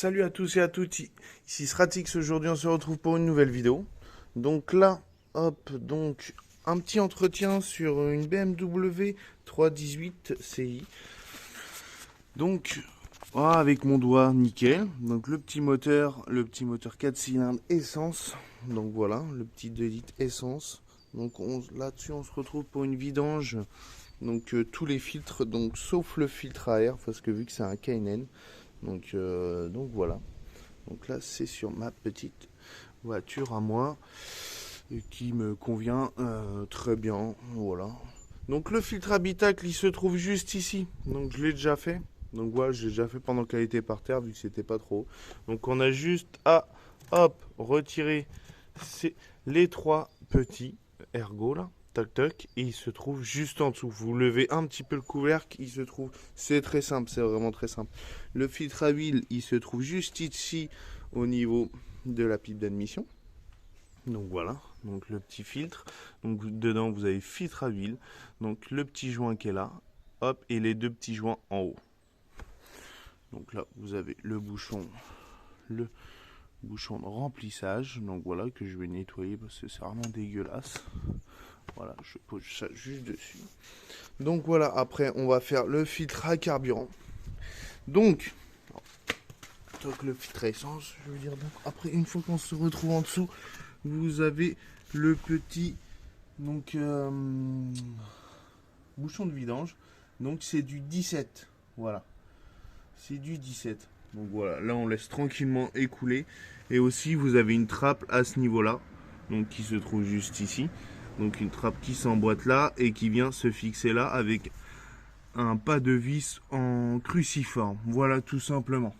Salut à tous et à toutes, ici Sratix. Aujourd'hui on se retrouve pour une nouvelle vidéo. Donc là, hop, donc un petit entretien sur une BMW 318 Ci. Donc avec mon doigt nickel. Donc le petit moteur 4 cylindres essence. Donc voilà, le petit 2 litres essence. Donc là-dessus on se retrouve pour une vidange. Donc tous les filtres, donc sauf le filtre à air, parce que vu que c'est un K&N. Donc voilà. Donc là, c'est sur ma petite voiture à moi qui me convient très bien. Voilà. Donc le filtre habitacle, il se trouve juste ici. Donc je l'ai déjà fait. Donc voilà, j'ai déjà fait pendant qu'elle était par terre, vu que c'était pas trop. Donc on a juste à, hop, retirer les trois petits ergots là. Tac tac, et il se trouve juste en dessous. Vous levez un petit peu le couvercle, il se trouve. C'est très simple, c'est vraiment très simple. Le filtre à huile, il se trouve juste ici au niveau de la pipe d'admission. Donc voilà, donc le petit filtre. Donc dedans vous avez filtre à huile. Donc le petit joint qui est là, hop, et les deux petits joints en haut. Donc là vous avez le bouchon de remplissage. Donc voilà, que je vais nettoyer parce que c'est vraiment dégueulasse. Voilà, je pose ça juste dessus. Donc voilà, après on va faire le filtre à carburant. Donc le filtre à essence, je veux dire. Donc après, une fois qu'on se retrouve en dessous, vous avez le petit bouchon de vidange. Donc c'est du 17. Voilà. C'est du 17. Donc voilà, là on laisse tranquillement écouler. Et aussi vous avez une trappe à ce niveau-là. Donc qui se trouve juste ici. Donc une trappe qui s'emboîte là et qui vient se fixer là avec un pas de vis en cruciforme. Voilà, tout simplement.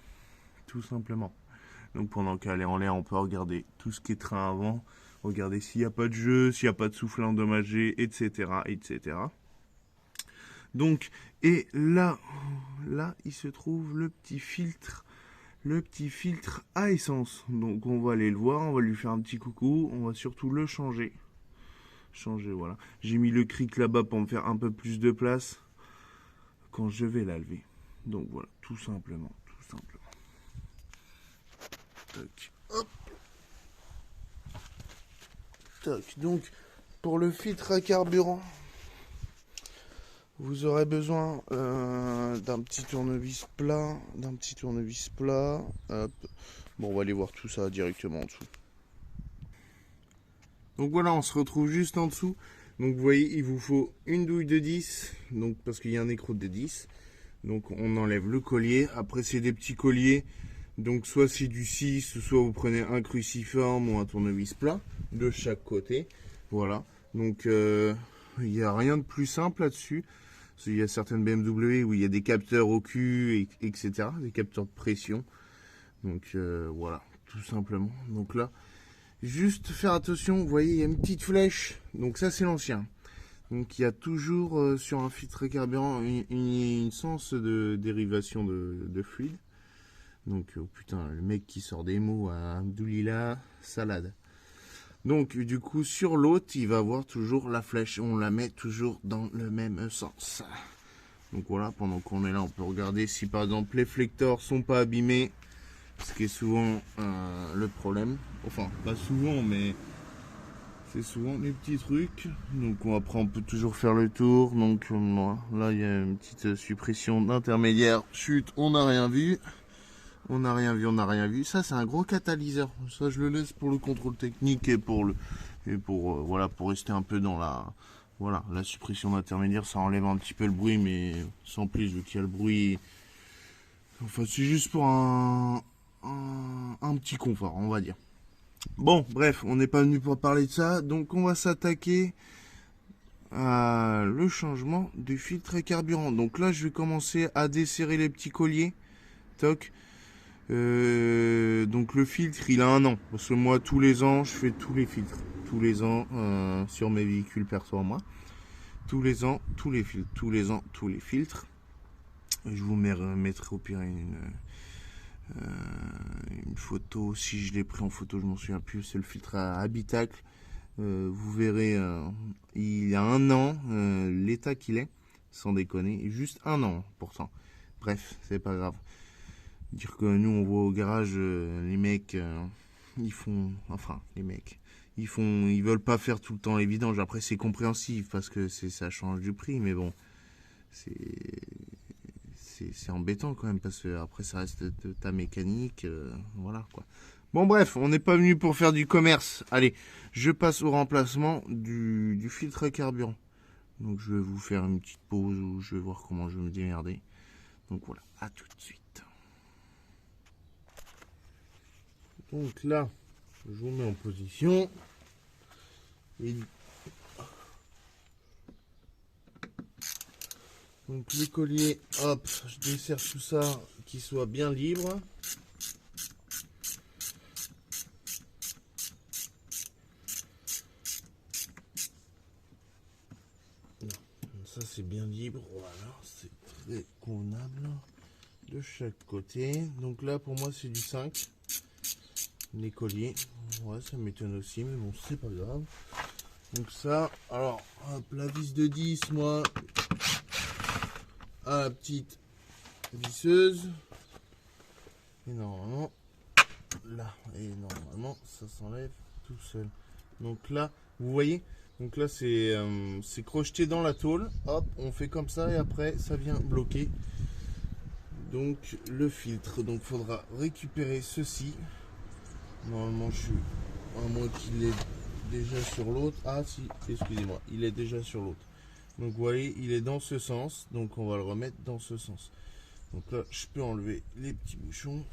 Tout simplement. Donc pendant qu'elle est en l'air, on peut regarder tout ce qui est train avant, regarder s'il n'y a pas de jeu, s'il n'y a pas de soufflet endommagé, etc., etc. Donc, et là, il se trouve le petit filtre à essence. Donc on va aller le voir, on va lui faire un petit coucou, on va surtout le changer. Voilà. J'ai mis le cric là-bas pour me faire un peu plus de place quand je vais la lever. Donc voilà, tout simplement. Tac. Hop. Tac. Donc, pour le filtre à carburant, vous aurez besoin d'un petit tournevis plat. Hop. Bon, on va aller voir tout ça directement en dessous. Donc voilà, on se retrouve juste en dessous. Donc vous voyez, il vous faut une douille de 10, donc parce qu'il y a un écrou de 10. Donc on enlève le collier. Après, c'est des petits colliers. Donc soit c'est du 6, soit vous prenez un cruciforme ou un tournevis plat de chaque côté. Voilà. Donc il n'y a rien de plus simple là-dessus. Il y a certaines BMW où il y a des capteurs au cul, etc. Des capteurs de pression. Donc voilà, tout simplement. Donc là, juste faire attention, vous voyez, il y a une petite flèche. Donc ça, c'est l'ancien. Donc il y a toujours sur un filtre carburant une sens de dérivation de fluide. Donc, oh putain, le mec qui sort des mots à Abdoulila, salade. Donc, du coup, sur l'autre, il va avoir toujours la flèche. On la met toujours dans le même sens. Donc voilà, pendant qu'on est là, on peut regarder si par exemple les flecteurs sont pas abîmés. Ce qui est souvent le problème. Enfin, pas souvent, mais c'est souvent les petits trucs. Donc après, on peut toujours faire le tour. Donc là, il y a une petite suppression d'intermédiaire. Chut, on n'a rien vu. On n'a rien vu. Ça, c'est un gros catalyseur. Ça, je le laisse pour le contrôle technique et pour voilà, pour rester un peu dans la suppression d'intermédiaire. Ça enlève un petit peu le bruit, mais sans plus, vu qu'il y a le bruit. Enfin, c'est juste pour un petit confort, on va dire. Bon, bref, on n'est pas venu pour parler de ça, donc on va s'attaquer à le changement du filtre et carburant. Donc là, je vais commencer à desserrer les petits colliers. Toc. Donc le filtre, il a 1 an. Parce que moi, tous les ans, je fais tous les filtres. Tous les ans, sur mes véhicules perso à moi. Tous les ans, tous les filtres. Tous les ans, tous les filtres. Je vous mettrai au pire une photo. Si je l'ai pris en photo, je m'en souviens plus. C'est le filtre à habitacle. Vous verrez, il y a 1 an, l'état qu'il est. Sans déconner. Juste 1 an, pourtant. Bref, c'est pas grave. Dire que nous on voit au garage les mecs ils font, enfin les mecs ils veulent pas faire tout le temps les vidanges. Après c'est compréhensif parce que ça change du prix, mais bon c'est c'est embêtant quand même parce que après ça reste de ta mécanique, voilà quoi. Bon bref, on n'est pas venu pour faire du commerce. Allez, je passe au remplacement du filtre à carburant. Donc je vais vous faire une petite pause où je vais voir comment je vais me démerder. Donc voilà, à tout de suite. Donc là, je vous mets en position. Et donc le collier, hop, je desserre tout ça, qu'il soit bien libre. Ça c'est bien libre, voilà, c'est très convenable de chaque côté. Donc là pour moi c'est du 5. Les colliers, ouais ça m'étonne aussi, mais bon c'est pas grave. Donc ça, alors hop, la vis de 10, moi, à la petite visseuse. Et normalement, là, et normalement ça s'enlève tout seul. Donc là, vous voyez, donc là c'est crocheté dans la tôle. Hop, on fait comme ça et après ça vient bloquer. Donc le filtre, donc faudra récupérer ceci. Normalement je suis, à moins qu'il est déjà sur l'autre. Ah si, excusez-moi, il est déjà sur l'autre. Donc vous voyez, il est dans ce sens, donc on va le remettre dans ce sens. Donc là, je peux enlever les petits bouchons.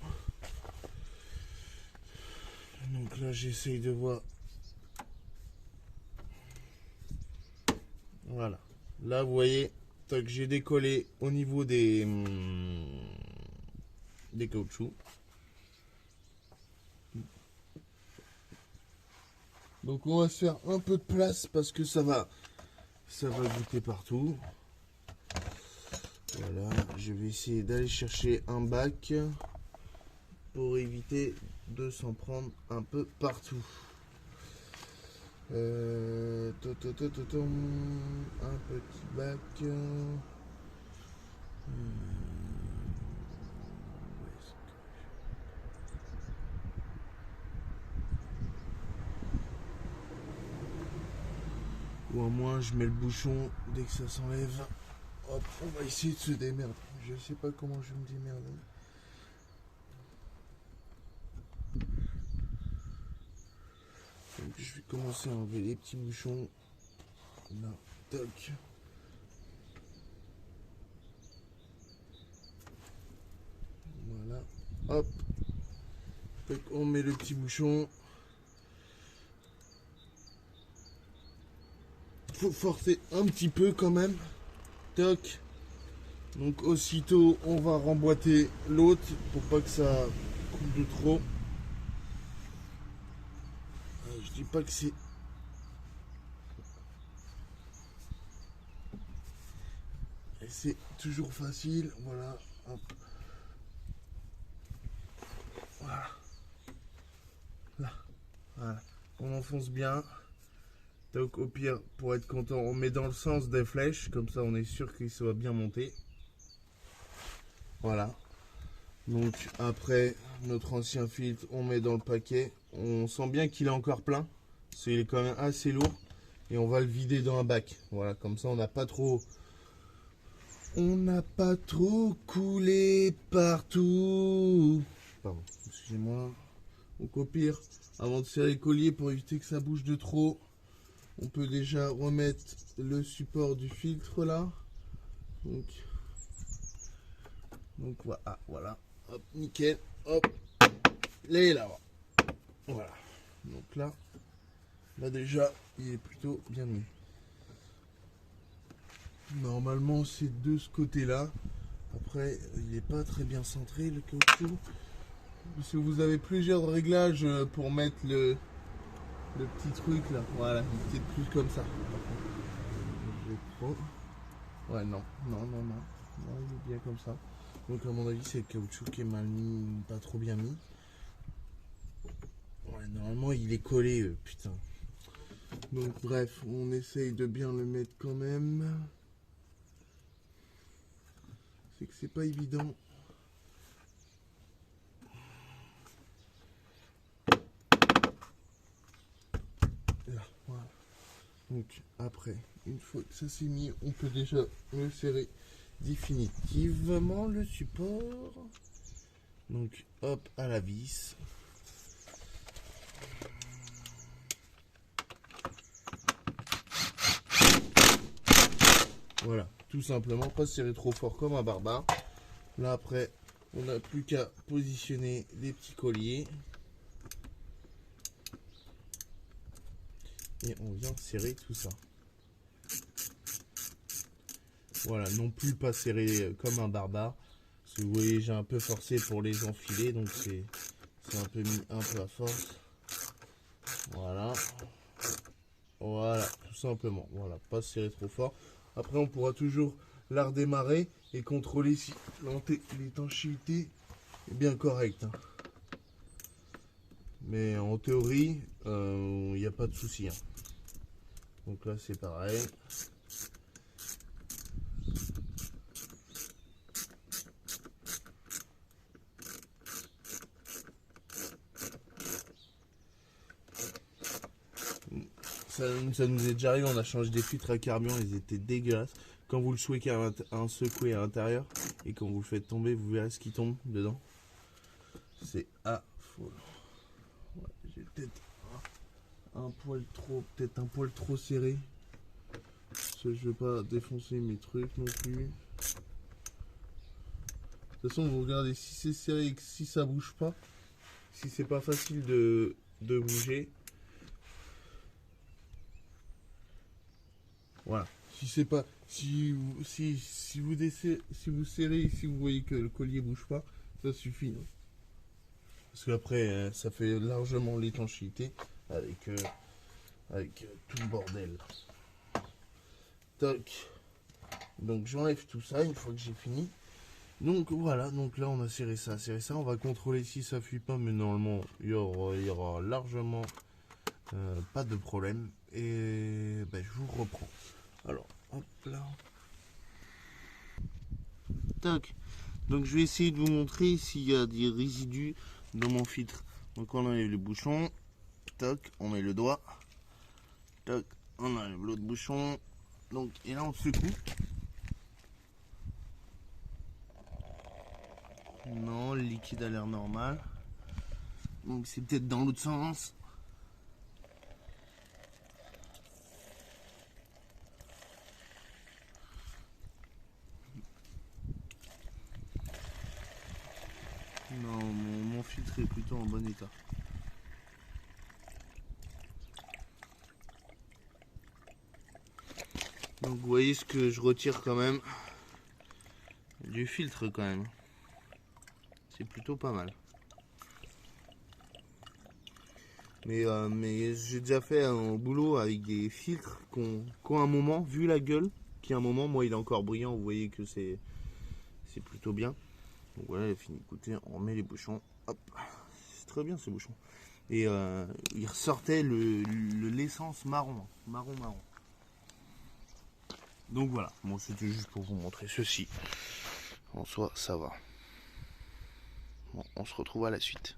Donc là, j'essaye de voir. Voilà. Là, vous voyez, que j'ai décollé au niveau des caoutchoucs. Donc on va se faire un peu de place parce que ça va goûter partout. Voilà, je vais essayer d'aller chercher un bac pour éviter de s'en prendre un peu partout. Un petit bac. Ou au moins je mets le bouchon dès que ça s'enlève. Hop, on va essayer de se démerder. Je sais pas comment je vais me démerder. Donc je vais commencer à enlever les petits bouchons. Là, toc. Voilà, hop. Donc on met le petit bouchon. Faut forcer un petit peu quand même. Toc. Donc aussitôt on va remboîter l'autre pour pas que ça coupe de trop. Je dis pas que c'est toujours facile. Voilà, hop. Voilà. Là. Voilà. On enfonce bien. Donc au pire, pour être content, on met dans le sens des flèches, comme ça on est sûr qu'il soit bien monté. Voilà. Donc après notre ancien filtre, on met dans le paquet. On sent bien qu'il est encore plein. Il est quand même assez lourd. Et on va le vider dans un bac. Voilà, comme ça on n'a pas trop coulé partout. Pardon, excusez-moi. Donc au pire, avant de serrer le collier, pour éviter que ça bouge de trop, on peut déjà remettre le support du filtre là. Donc voilà, voilà. Hop, nickel. Hop, les là. Voilà. Donc là déjà, il est plutôt bien mis. Normalement, c'est de ce côté-là. Après, il n'est pas très bien centré le caoutchouc. Parce que vous avez plusieurs réglages pour mettre le petit truc là. Voilà, il est peut-être plus comme ça. Je vais prendre. Ouais, non, il est bien comme ça. Donc, à mon avis, c'est le caoutchouc qui est mal mis, pas trop bien mis. Ouais, normalement, il est collé, putain. Donc, bref, on essaye de bien le mettre quand même. C'est que c'est pas évident. Donc après, une fois que ça s'est mis, on peut déjà le serrer définitivement le support. Donc hop à la vis. Voilà, tout simplement, pas serrer trop fort comme un barbare. Là après, on n'a plus qu'à positionner les petits colliers. Et on vient serrer tout ça. Voilà, non plus pas serré comme un barbare. Parce que vous voyez, j'ai un peu forcé pour les enfiler, donc c'est un peu mis un peu à force. Voilà. Voilà, tout simplement. Voilà, pas serré trop fort. Après, on pourra toujours la redémarrer et contrôler si l'étanchéité est bien correcte. Hein. Mais en théorie, il n'y a pas de souci. Hein. Donc là, c'est pareil. Ça nous est déjà arrivé, on a changé des filtres à carburant, ils étaient dégueulasses. Quand vous le secouez à l'intérieur et quand vous le faites tomber, vous verrez ce qui tombe dedans. C'est affolant. Ouais, j'ai peut-être un poil trop serré. Parce que je veux pas défoncer mes trucs non plus. De toute façon, vous regardez si c'est serré et que si ça bouge pas, si c'est pas facile de bouger. Voilà. Si c'est pas, si vous serrez, si vous voyez que le collier bouge pas, ça suffit. Hein. Parce qu'après, ça fait largement l'étanchéité avec tout le bordel. Toc. Donc j'enlève tout ça une fois que j'ai fini. Donc voilà, donc là on a serré ça. On va contrôler si ça fuit pas, mais normalement il y aura largement pas de problème. Et ben, je vous reprends. Alors, hop là. Tac. Donc je vais essayer de vous montrer s'il y a des résidus dans mon filtre. Donc on enlève le bouchon. Tac, on met le doigt. Tac, on enlève l'autre bouchon. Donc, et là on secoue. Non, le liquide a l'air normal. Donc c'est peut-être dans l'autre sens. Non, mon filtre est plutôt en bon état. Donc vous voyez ce que je retire quand même du filtre quand même. C'est plutôt pas mal. Mais j'ai déjà fait un boulot avec des filtres qui ont un moment, vu la gueule, qui a un moment, moi il est encore brillant, vous voyez que c'est plutôt bien. Donc voilà, il est fini. Écoutez, on remet les bouchons. Hop, c'est très bien ces bouchons. Et il ressortait l'essence marron. Marron. Donc voilà, bon, c'était juste pour vous montrer ceci. En soi, ça va. Bon, on se retrouve à la suite.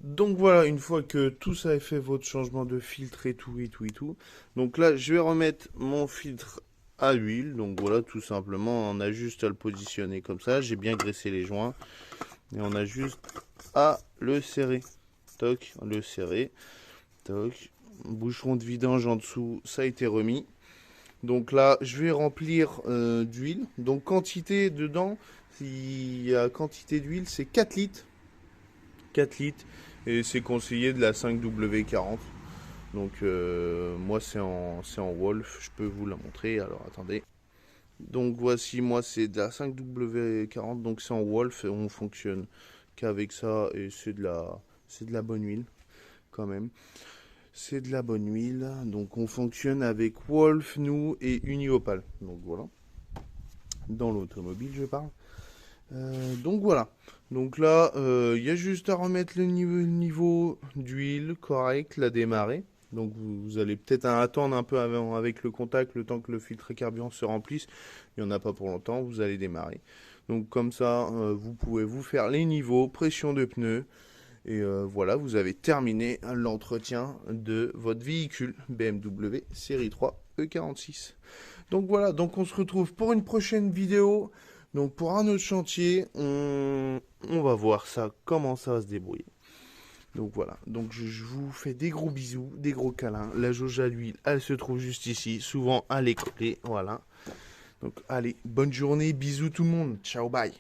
Donc voilà, une fois que tout ça est fait, votre changement de filtre et tout. Donc là, je vais remettre mon filtre à huile. Donc voilà, tout simplement, on a juste à le positionner comme ça. J'ai bien graissé les joints. Et on a juste à le serrer. Toc, le serrer. Toc. Bouchon de vidange en dessous, ça a été remis. Donc là, je vais remplir d'huile. Donc quantité dedans, il y a quantité d'huile, c'est 4 litres. 4 litres. Et c'est conseillé de la 5W40. Donc moi c'est en Wolf, je peux vous la montrer. Alors attendez. Donc voici, moi c'est de la 5W40, donc c'est en Wolf et on fonctionne qu'avec ça et c'est de la bonne huile quand même. C'est de la bonne huile, donc on fonctionne avec Wolf, nous et Uniopal. Donc voilà, dans l'automobile je parle. Donc voilà, donc là il y a juste à remettre le niveau d'huile correct, la démarrer. Donc vous allez peut-être attendre un peu avec le contact, le temps que le filtre carburant se remplisse. Il n'y en a pas pour longtemps, vous allez démarrer. Donc comme ça, vous pouvez vous faire les niveaux, pression de pneus. Et voilà, vous avez terminé l'entretien de votre véhicule BMW série 3 E46. Donc voilà, donc on se retrouve pour une prochaine vidéo. Donc pour un autre chantier, on va voir ça, comment ça va se débrouiller. Donc voilà, donc je vous fais des gros bisous, des gros câlins. La jauge à l'huile, elle se trouve juste ici, souvent à l'écoller, voilà. Donc allez, bonne journée, bisous tout le monde, ciao, bye.